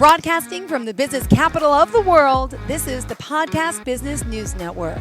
Broadcasting from the business capital of the world, this is the Podcast Business News Network.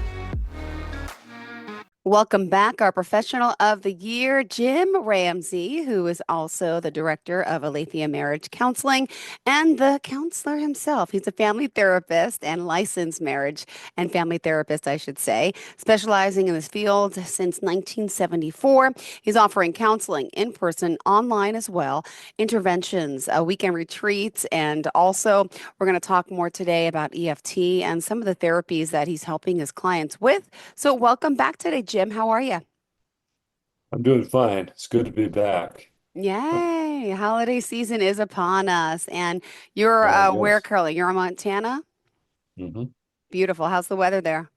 Welcome back, our professional of the year, Jim Ramsey, who is also the director of Aletheia Marriage Counseling and the counselor himself. He's a family therapist and licensed marriage and family therapist, I should say, specializing in this field since 1974. He's offering counseling in person, online as well, interventions, weekend retreats, and also we're going to talk more today about EFT and some of the therapies that he's helping his clients with. So welcome back today, Jim. How are you? I'm doing fine. It's good to be back. Yay! Holiday season is upon us. And you're where Yes. currently? You're in Montana? hmm Beautiful. How's the weather there?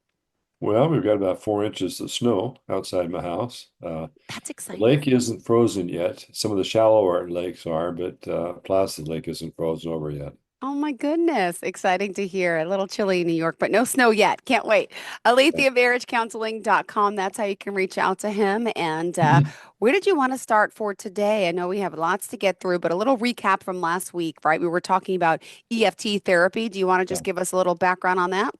Well, we've got about 4 inches of snow outside my house. That's The exciting. lake isn't frozen yet. Some of the shallower lakes are, but Placid Lake isn't frozen over yet. Oh my goodness. Exciting to hear. A little chilly in New York, but no snow yet. Can't wait. Yeah. AletheaMarriageCounseling.com. That's how you can reach out to him. And where did you want to start for today? I know we have lots to get through, but a little recap from last week, right? We were talking about EFT therapy. Do you want to Yeah. just give us a little background on that?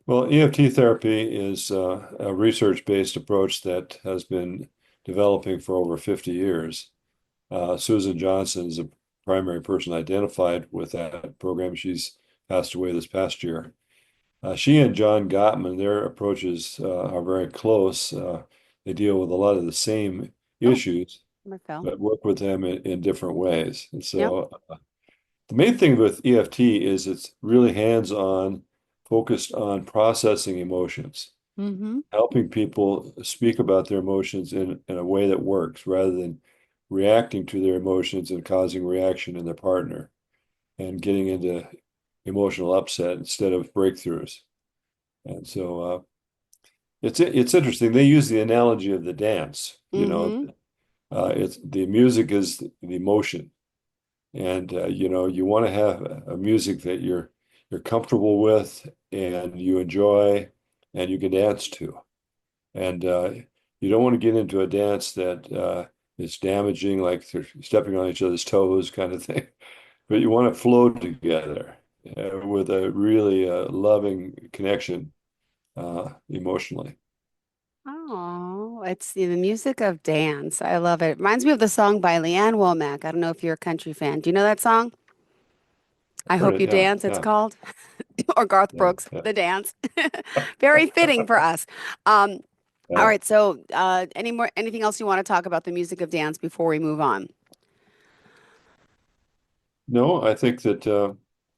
Well, EFT therapy is a research-based approach that has been developing for over 50 years. Susan Johnson is a primary person identified with that program. She's passed away this past year. She and John Gottman, their approaches are very close. They deal with a lot of the same Oh, issues, Marfel. but work with them in different ways. And Yep. so the main thing with EFT is it's really hands-on, focused on processing emotions, Mm-hmm. helping people speak about their emotions in a way that works rather than reacting to their emotions and causing reaction in their partner and getting into emotional upset instead of breakthroughs. And so it's interesting. They use the analogy of the dance. Mm-hmm. It's the music is the emotion, and you want to have a music that you're comfortable with and you enjoy and you can dance to, and you don't want to get into a dance that is damaging, like they're stepping on each other's toes, kind of thing. But you want to flow together with a really loving connection emotionally. Oh, it's the music of dance. I love it. Reminds me of the song by Leanne Womack. I don't know if you're a country fan. Do you know that song? I Heard Hope it, You yeah, Dance, it's yeah, called. Or Garth yeah, Brooks, yeah, The Dance. Very fitting for us. Um, all yeah. right, so anything else you want to talk about the music of dance before we move on? No, I think that the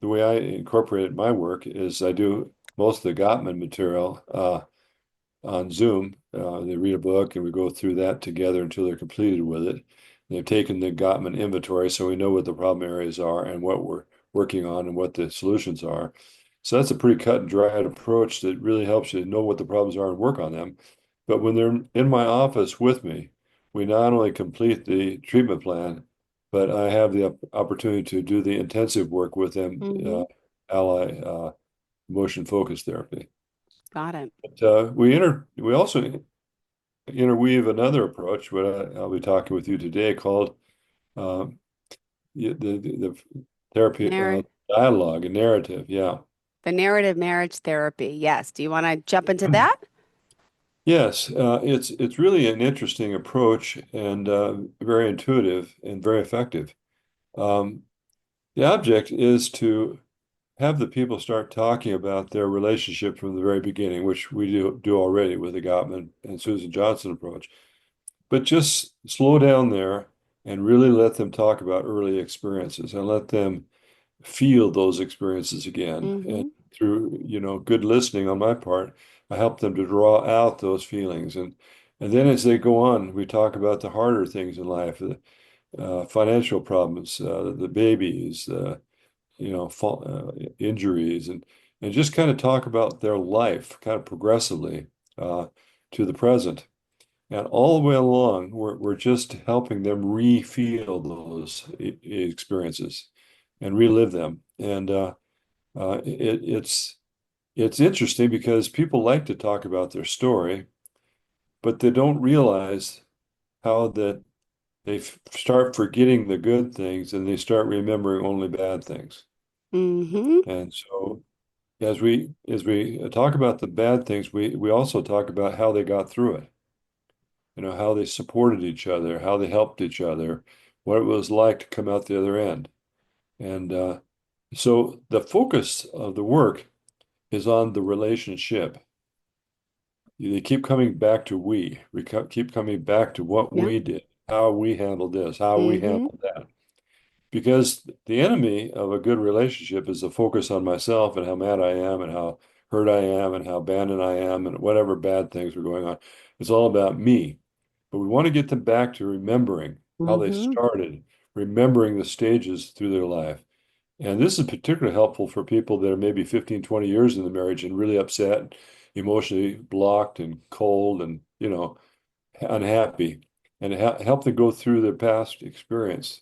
way I incorporate my work is I do most of the Gottman material on Zoom. They read a book and we go through that together until they're completed with it. They've taken the Gottman inventory so we know what the problem areas are and what we're working on and what the solutions are. So that's a pretty cut and dried approach that really helps you know what the problems are and work on them. But when they're in my office with me, we not only complete the treatment plan, but I have the opportunity to do the intensive work with them, Mm-hmm. ally motion focus therapy. Got it. But, we also interweave another approach, what I'll be talking with you today, called um, the therapy Narr dialogue and narrative. Yeah. the narrative marriage therapy. Yes. Do you want to jump into that? Yes, it's really an interesting approach and very intuitive and very effective. Um, the object is to have the people start talking about their relationship from the very beginning, which we do already with the Gottman and Susan Johnson approach. But just slow down there and really let them talk about early experiences and let them feel those experiences again. And Mm-hmm. through, good listening on my part, I help them to draw out those feelings. And then as they go on, we talk about the harder things in life, the financial problems, the babies, injuries, and just kind of talk about their life kind of progressively uh, to the present. And all the way along, we're just helping them re-feel those experiences and relive them. And it's interesting because people like to talk about their story, but they don't realize how that start forgetting the good things and they start remembering only bad things. Mm-hmm. And so as we talk about the bad things, we also talk about how they got through it. How they supported each other, how they helped each other, what it was like to come out the other end. And so the focus of the work is on the relationship. They keep coming back to keep coming back to what Yeah. we did, how we handled this, how we Mm-hmm. handled that. Because the enemy of a good relationship is the focus on myself and how mad I am and how hurt I am and how abandoned I am and whatever bad things are going on. It's all about me. But we want to get them back to remembering how they Mm-hmm. started, remembering the stages through their life. And this is particularly helpful for people that are maybe 15, 20 years in the marriage and really upset, emotionally blocked and cold and, unhappy, and help them go through their past experience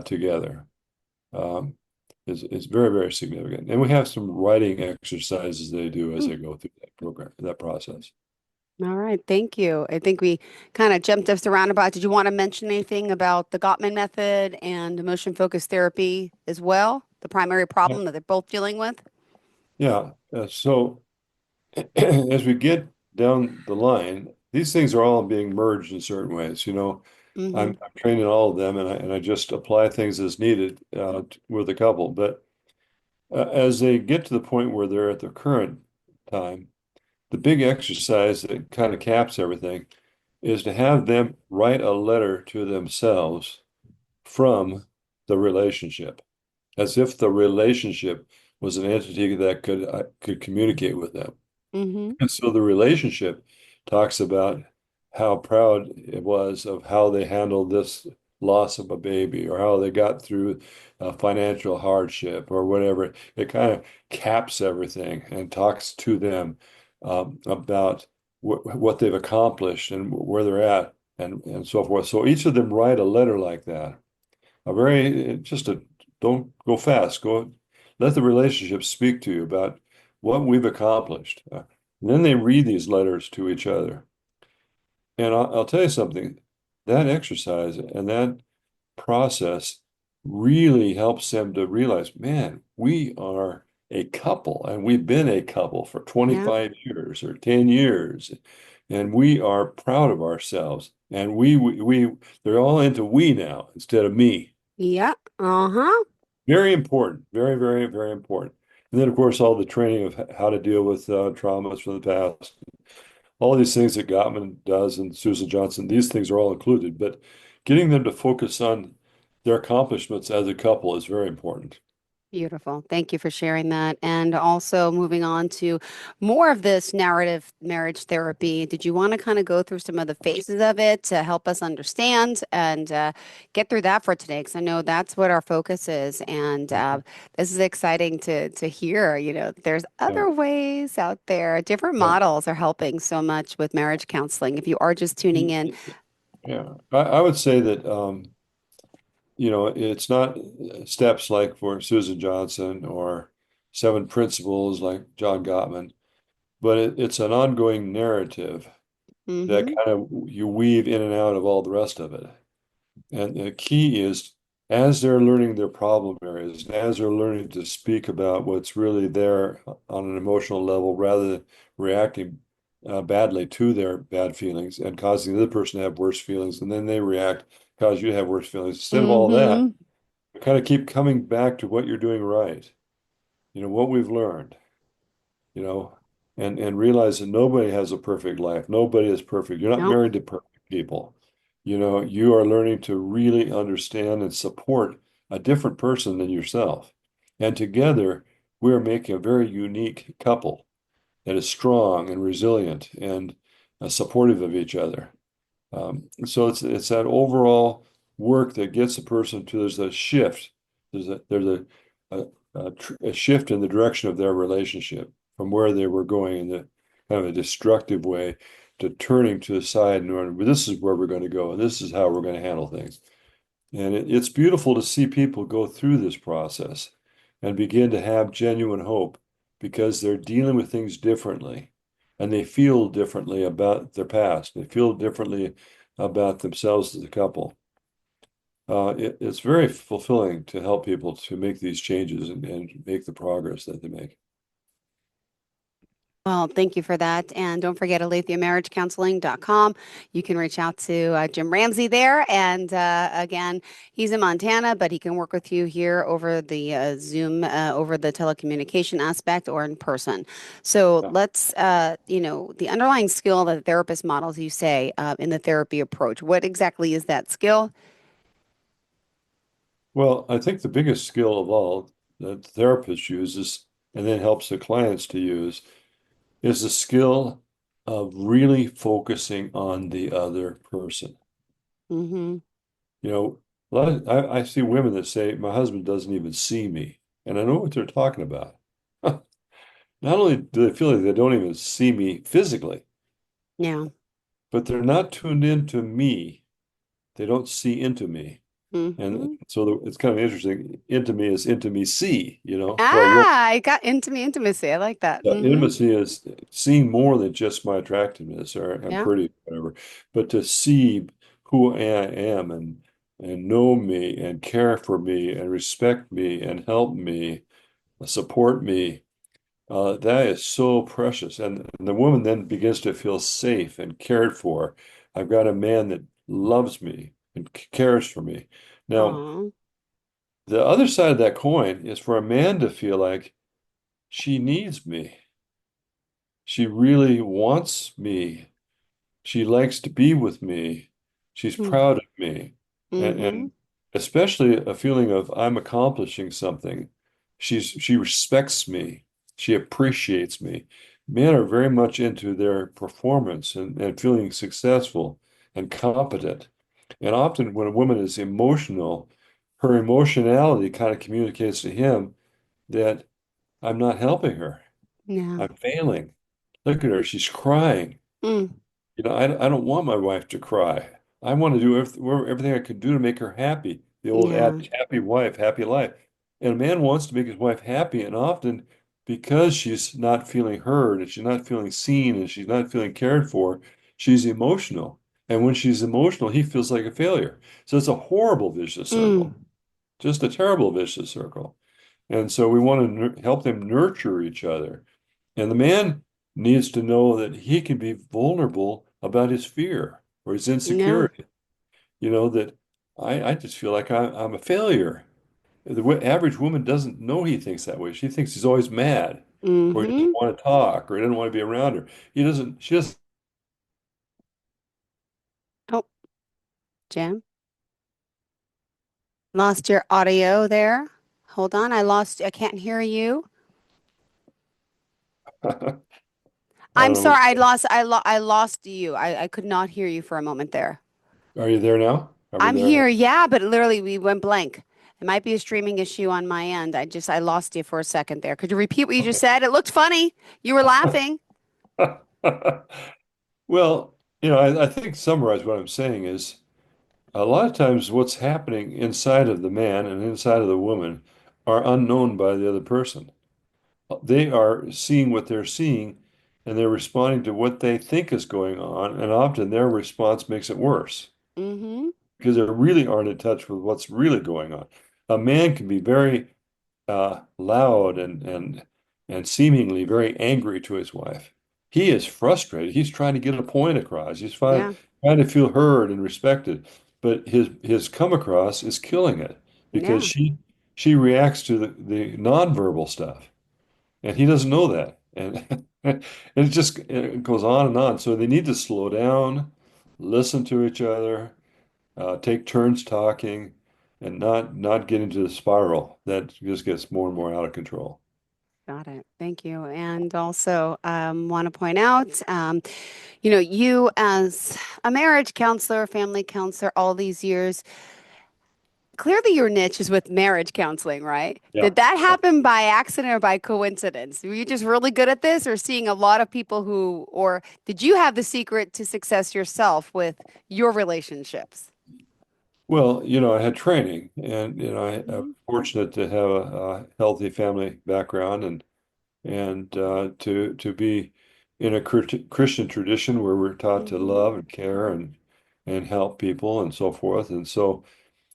together. Um, is very, very significant. And we have some writing exercises they do as they go through that program, that process. All right, thank you. I think we kind of jumped us around about. Did you want to mention anything about the Gottman method and emotion focused therapy as well? The primary Yeah. problem that they're both dealing with? Yeah. So as we get down the line, these things are all being merged in certain ways. Mm-hmm. I'm training all of them, and I just apply things as needed with a couple. But as they get to the point where they're at their current time, the big exercise that kind of caps everything is to have them write a letter to themselves from the relationship, as if the relationship was an entity that could communicate with them. Mm-hmm. And so the relationship talks about how proud it was of how they handled this loss of a baby or how they got through financial hardship or whatever. It kind of caps everything and talks to them about what they've accomplished and where they're at and so forth. So each of them write a letter like that. A very, just a, don't go fast. Let the relationship speak to you about what we've accomplished. And then they read these letters to each other. And I'll tell you something, that exercise and that process really helps them to realize, man, we are a couple and we've been a couple for Yeah. 25 years or 10 years. And we are proud of ourselves. And they're all into we now instead of me. Yeah. Uh-huh. Very important. Very, very, very important. And then, of course, all the training of how to deal with traumas from the past. All these things that Gottman does and Susan Johnson, these things are all included. But getting them to focus on their accomplishments as a couple is very important. Beautiful. Thank you for sharing that. And also moving on to more of this narrative marriage therapy. Did you want to kind of go through some of the phases of it to help us understand and get through that for today? Because I know that's what our focus is. And this is exciting to hear. There's Yeah. other ways out there. Different Yeah. models are helping so much with marriage counseling. If you are just tuning in, Yeah. I would say that, it's not steps like for Susan Johnson or seven principles like John Gottman, but it's an ongoing narrative that mm-hmm, kind of you weave in and out of all the rest of it. And the key is as they're learning their problem areas, as they're learning to speak about what's really there on an emotional level rather than reacting badly to their bad feelings and causing the other person to have worse feelings, and then they react, cause you to have worse feelings. Instead of all that, mm-hmm. we kind of keep coming back to what you're doing right, what we've learned you know, and realize that nobody has a perfect life. Nobody is perfect. You're not Nope. married to perfect people. You are learning to really understand and support a different person than yourself. And together, we are making a very unique couple that is strong and resilient and supportive of each other. So it's that overall work that gets a person to there's a shift. There's a shift in the direction of their relationship from where they were going in the kind of a destructive way to turning to the side and knowing, well, this is where we're going to go and this is how we're going to handle things. And it's beautiful to see people go through this process and begin to have genuine hope because they're dealing with things differently and they feel differently about their past. They feel differently about themselves as a couple. it's very fulfilling to help people to make these changes and make the progress that they make. Well, thank you for that. And don't forget AlethiaMarriageCounseling.com. You can reach out to Jim Ramsey there. And again, he's in Montana, but he can work with you here over the Zoom, over the telecommunication aspect or in person. So Yeah. let's, the underlying skill that the therapist models, you say, in the therapy approach. What exactly is that skill? Well, I think the biggest skill of all that the therapist uses and then helps the clients to use is the skill of really focusing on the other person. Mm-hmm. You know, a lot of, I see women that say, my husband doesn't even see me. And I know what they're talking about. Not only do they feel like they don't even see me physically, Yeah. but they're not tuned into me. They don't see into me. And Mm-hmm. so it's kind of interesting. Into me is intimacy, for a woman. Ah, I got intimacy. I like that. Mm-hmm. Intimacy is seeing more than just my attractiveness or I'm Yeah. pretty, whatever, but to see who I am and know me and care for me and respect me and help me, support me. That is so precious. And the woman then begins to feel safe and cared for. I've got a man that loves me and cares for me. Now, Aw. the other side of that coin is for a man to feel like she needs me. She really wants me. She likes to be with me. She's proud of me. Mm-hmm. And especially a feeling of I'm accomplishing something. She respects me. She appreciates me. Men are very much into their performance and feeling successful and competent. And often when a woman is emotional, her emotionality kind of communicates to him that I'm not helping her. Yeah. I'm failing. Look at her. She's crying. Mm. I don't want my wife to cry. I want to do everything I can do to make her happy. The old Yeah. adage, happy wife, happy life. And a man wants to make his wife happy, and often because she's not feeling heard and she's not feeling seen and she's not feeling cared for, she's emotional. And when she's emotional, he feels like a failure. So it's a horrible vicious Mm. circle, just a terrible vicious circle. And so we want to help them nurture each other. And the man needs to know that he can be vulnerable about his fear or his Yeah. insecurity. That I just feel like I'm a failure. The average woman doesn't know he thinks that way. She thinks he's always mad or he Mm-hmm. doesn't want to talk or he doesn't want to be around her. She doesn't. Oh, Jim, lost your audio there. Hold on, I can't hear you. I I'm don't know. sorry, I lost you. I could not hear you for a moment there. Are you there now? Are we I'm there now? here, yeah, but literally we went blank. It might be a streaming issue on my end. I lost you for a second there. Could you repeat what you just said? It looked funny. You were laughing. Well, I think summarize what I'm saying is a lot of times what's happening inside of the man and inside of the woman are unknown by the other person. They are seeing what they're seeing and they're responding to what they think is going on, and often their response makes it worse Mm-hmm. because they really aren't in touch with what's really going on. A man can be very loud and seemingly very angry to his wife. He is frustrated. He's trying to get a point across. Yeah, Trying to feel heard and respected. But his come across is killing it because yeah, she reacts to the nonverbal stuff, and he doesn't know that. And it goes on and on. So they need to slow down, listen to each other, take turns talking, and not get into the spiral that just gets more and more out of control. got it. Thank you. And also, want to point out, you as a marriage counselor, family counselor, all these years, clearly your niche is with marriage counseling, right? Yeah. Did that Yeah. happen by accident or by coincidence? Were you just really good at this or seeing a lot of people or did you have the secret to success yourself with your relationships? Well, I had training, and I'm Hmm. fortunate to have a healthy family background, and to be in a Christian tradition where we're taught to Hmm. love and care and help people and so forth. And so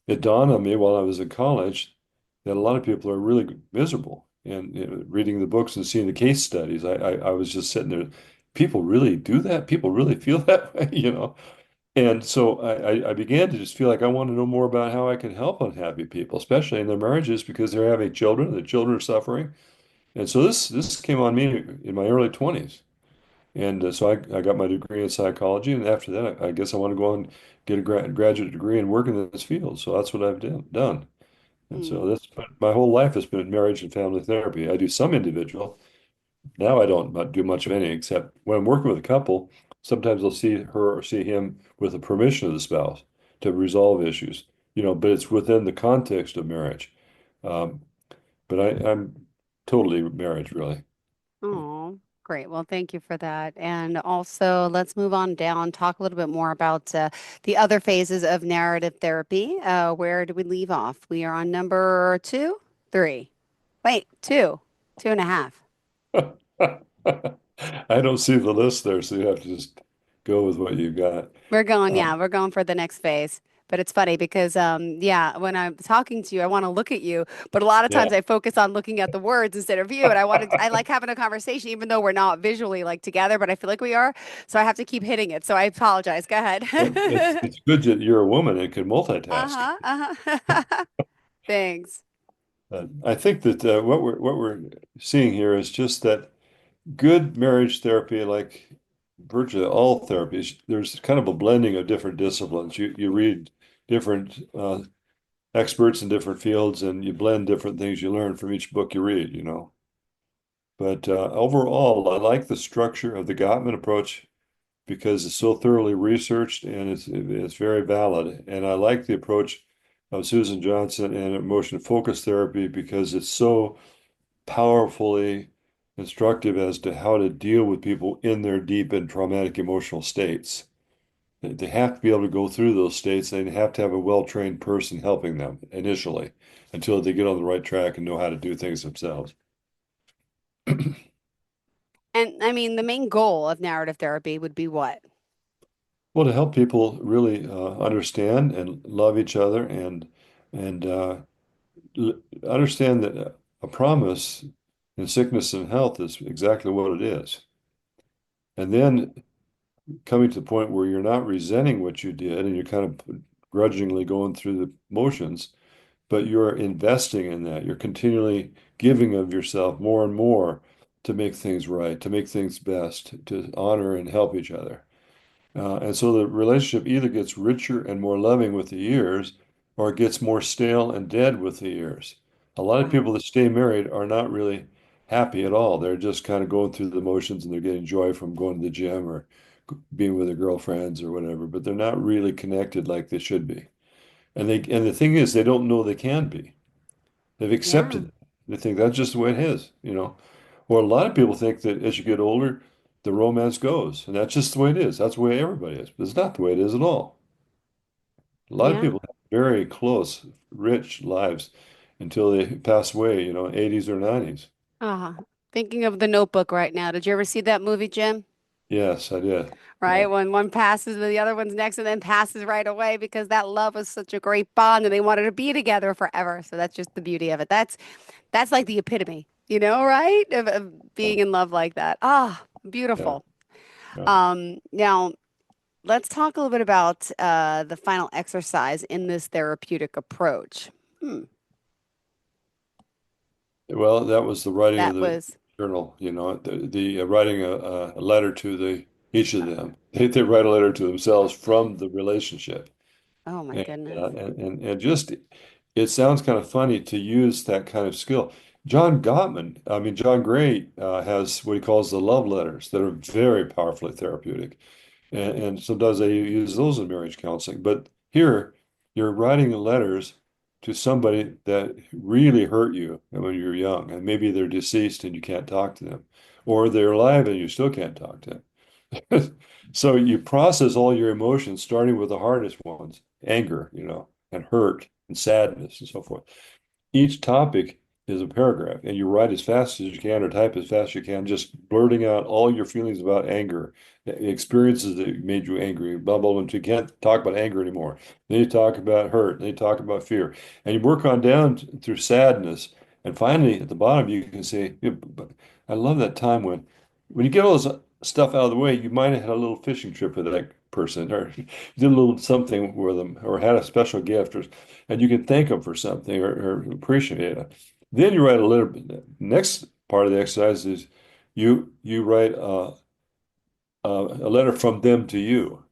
it dawned on me while I was in college that a lot of people are really miserable. And reading the books and seeing the case studies, I was just sitting there. People really do that? People really feel that way, you know? And so I began to just feel like I want to know more about how I can help unhappy people, especially in their marriages, because they're having children, the children are suffering. And so this came on me in my early 20s. And so I got my degree in psychology. And after that, I guess I want to go and get a graduate degree and work in this field. So that's what I've done. And Mm. so that's my whole life has been marriage and family therapy. I do some individual. Now I don't do much of any, except when I'm working with a couple, sometimes I'll see her or see him with the permission of the spouse to resolve issues, but it's within the context of marriage. Um, but I'm totally marriage, really. Oh, great. Well, thank you for that. And also, let's move on down, talk a little bit more about the other phases of narrative therapy. Where do we leave off? We are on number two, three. Wait, two and a half. I don't see the list there, so you have to just go with what you got. Yeah, Um, we're going for the next phase. But it's funny because, yeah, when I'm talking to you, I want to look at you, but a lot of yeah. times I focus on looking at the words instead of you. And I like having a conversation, even though we're not visually like together, but I feel like we are. So I have to keep hitting it. So I apologize. Go ahead. Well, it's good that you're a woman and can multitask. Uh-huh, uh-huh. Thanks. I think that what we're seeing here is just that good marriage therapy, like virtually all therapies, there's kind of a blending of different disciplines. You read different experts in different fields, and you blend different things you learn from each book you read. But overall, I like the structure of the Gottman approach because it's so thoroughly researched and it's very valid. And I like the approach of Susan Johnson and emotion focus therapy because it's so powerfully instructive as to how to deal with people in their deep and traumatic emotional states. They have to be able to go through those states. They have to have a well-trained person helping them initially until they get on the right track and know how to do things themselves. And I mean, the main goal of narrative therapy would be what? Well, to help people really understand and love each other and understand that a promise in sickness and health is exactly what it is. And then coming to the point where you're not resenting what you did and you're kind of grudgingly going through the motions, but you're investing in that. You're continually giving of yourself more and more to make things right, to make things best, to honor and help each other. And so the relationship either gets richer and more loving with the years, or it gets more stale and dead with the years. A lot of Uh-huh. people that stay married are not really happy at all. They're just kind of going through the motions and they're getting joy from going to the gym or being with their girlfriends or whatever, but they're not really connected like they should be. And the thing is, they don't know they can be. They've Yeah. accepted it. They think that's just the way it is. Or a lot of people think that as you get older, the romance goes, and that's just the way it is. That's the way everybody is. But it's not the way it is at all. A lot of Yeah. people have very close, rich lives until they pass away, 80s or 90s. Uh-huh. Thinking of the Notebook right now. Did you ever see that movie, Jim? Yes, I did. Right? Yeah. When one passes, the other one's next, and then passes right away because that love was such a great bond and they wanted to be together forever. So that's just the beauty of it. That's like the epitome, right? Of Yeah. being in love like that. Ah, Yeah. beautiful. Yeah. Now let's talk a little bit about the final exercise in this therapeutic approach. Hmm. Well, that was the writing of That the was, journal, the writing a letter to each of them. They write a letter to themselves from the relationship. oh my And, goodness. and just it sounds kind of funny to use that kind of skill. John Gray has what he calls the love letters that are very powerfully therapeutic. And sometimes they use those in marriage counseling. But here, you're writing letters to somebody that really hurt you when you were young, and maybe they're deceased and you can't talk to them, or they're alive and you still can't talk to them. So you process all your emotions, starting with the hardest ones, anger, and hurt and sadness and so forth. Each topic is a paragraph, and you write as fast as you can or type as fast as you can, just blurting out all your feelings about anger, experiences that made you angry, blah, blah, blah. You can't talk about anger anymore. Then you talk about hurt, then you talk about fear, and you work on down through sadness. And finally, at the bottom, you can say, "Yeah, but I love that time when you get all this stuff out of the way, you might have had a little fishing trip with that person, or did a little something with them, or had a special gift, and you can thank them for something or appreciate it. Then you write a letter. Next part of the exercise is you write a letter from them to you,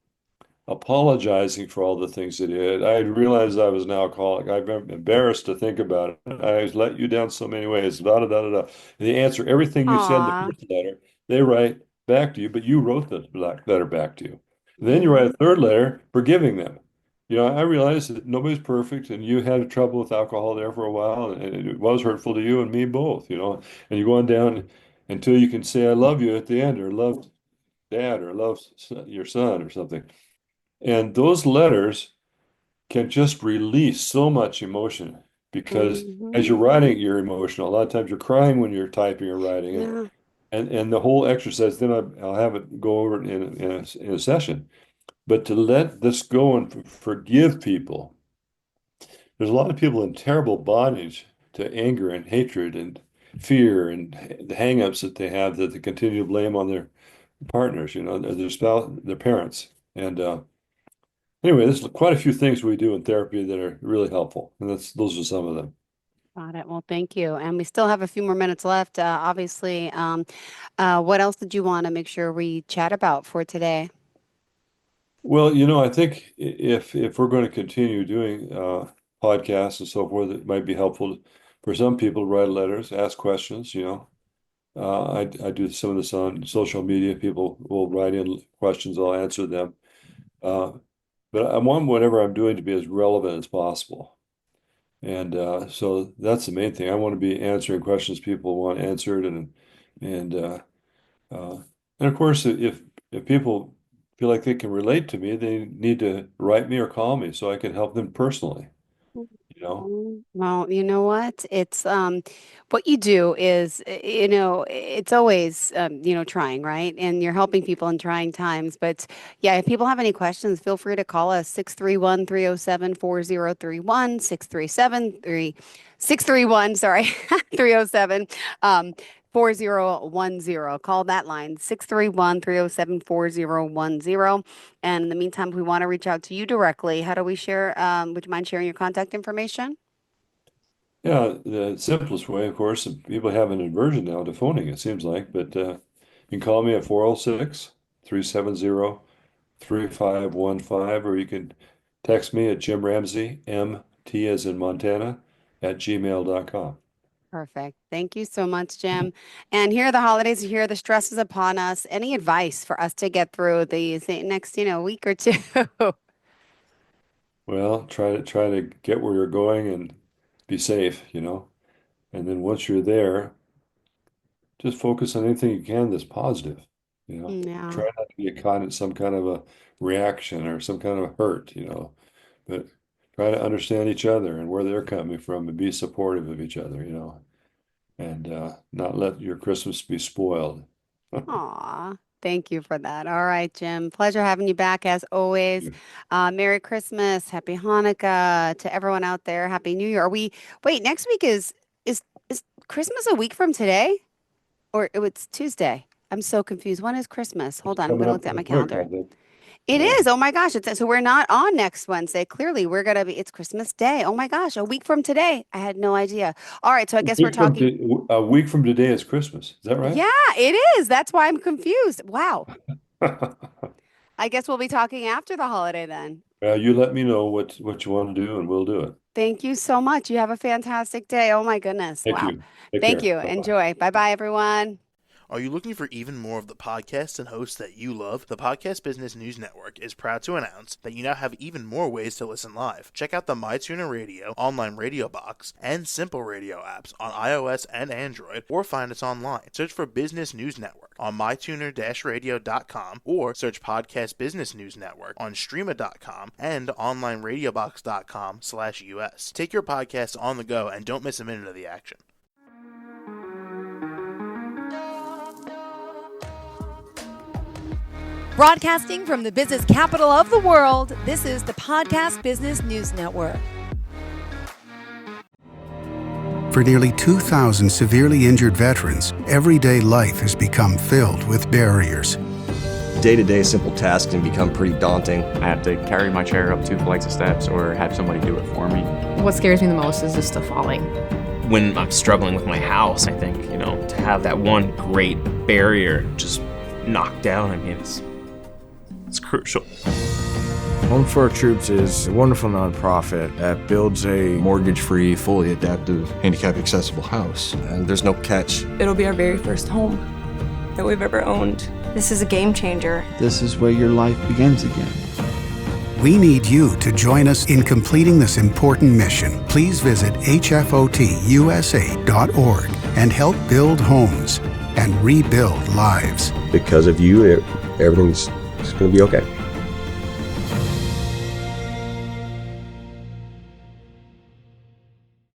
apologizing for all the things they did. I realized I was an alcoholic. I'm embarrassed to think about it. I let you down so many ways. Da, da, da, da, da. And they answer everything you said in the Aw. first letter. They write back to you, but you wrote the letter back to you. And then you write Mhm. a third letter forgiving them. I realized that nobody's perfect, and you had trouble with alcohol there for a while, and it was hurtful to you and me both. And you go on down until you can say, I love you at the end, or love dad, or love your son, or something. And those letters can just release so much emotion because as Mhm. you're writing, you're emotional. A lot of times you're crying when you're typing or writing, and Yeah. and the whole exercise. Then I'll have it go over it in a session. But to let this go and forgive people, there's a lot of people in terrible bondage to anger and hatred and fear and the hang-ups that they have that they continue to blame on their partners, their spouse, their parents. And anyway, there's quite a few things we do in therapy that are really helpful, and those are some of them. Got it. Well, thank you. And we still have a few more minutes left. Obviously, what else did you want to make sure we chat about for today? Well, I think if we're going to continue doing podcasts and so forth, it might be helpful for some people to write letters, ask questions. I do some of this on social media. People will write in questions, I'll answer them. Uh, but I want whatever I'm doing to be as relevant as possible. And so that's the main thing. I want to be answering questions people want answered, and uh, and of course, if people feel like they can relate to me, they need to write me or call me so I can help them personally. You know. Well, you know what? It's what you do is it's always trying, right? And you're helping people in trying times. But yeah, if people have any questions, feel free to call us 631-307-4031, 631, sorry, 307 4010. Call that line 631-307-4010. And in the meantime, if we want to reach out to you directly, how do we share? Would you mind sharing your contact information? Yeah, the simplest way, of course, people have an aversion now to phoning, it seems like, but you can call me at 406-370-3515, or you can text me at Jim Ramsey, MT as in Montana, at gmail.com. Perfect. Thank you so much, Jim. And here are the holidays. Here, the stress is upon us. Any advice for us to get through the next, week or two? Well, try to get where you're going and be safe. And then once you're there, just focus on anything you can that's positive. You know, Yeah. try not to get caught in some kind of a reaction or some kind of hurt, but try to understand each other and where they're coming from and be supportive of each other, and not let your Christmas be spoiled. Aw. Thank you for that. All right, Jim. Pleasure having you back as always. Merry Christmas, Happy Hanukkah to everyone out there. Happy New Year. Wait, next week is Christmas a week from today? Or it's Tuesday? I'm so confused. When is Christmas? It's Hold on. I'm coming going to up look at my quick, I calendar. think. It Yeah. is. Oh my gosh. So we're not on next Wednesday. Clearly, we're gonna be, it's Christmas Day. Oh my gosh, a week from today. I had no idea. All right, so I guess we're talking. A week from today is Christmas. Is that right? Yeah, it is. That's why I'm confused. Wow. I guess we'll be talking after the holiday then. You let me know what you want to do, and we'll do it. Thank you so much. You have a fantastic day. Oh my goodness. Thank Wow. you. Take Thank care. you. Bye-bye. Enjoy. Bye bye, everyone. Are you looking for even more of the podcasts and hosts that you love? The Podcast Business News Network is proud to announce that you now have even more ways to listen live. Check out the MyTuner Radio, online radio box, and Simple Radio apps on iOS and Android, or find us online. Search for Business News Network on mytuner-radio.com, or search Podcast Business News Network on streama.com and onlineradiobox.com/US. Take your podcast on the go and don't miss a minute of the action. Broadcasting from the business capital of the world, this is the Podcast Business News Network. For nearly 2,000 severely injured veterans, everyday life has become filled with barriers. Day-to-day simple tasks can become pretty daunting. I have to carry my chair up 2 flights of steps or have somebody do it for me. What scares me the most is just the falling. When I'm struggling with my house, I think, to have that one great barrier just knocked down, it's crucial. Home for Our Troops is a wonderful nonprofit that builds a mortgage-free, fully adaptive, handicap-accessible house. And there's no catch. It'll be our very first home that we've ever owned. This is a game changer. This is where your life begins again. We need you to join us in completing this important mission. Please visit hfotusa.org and help build homes and rebuild lives. Because of you, everything's going to be okay.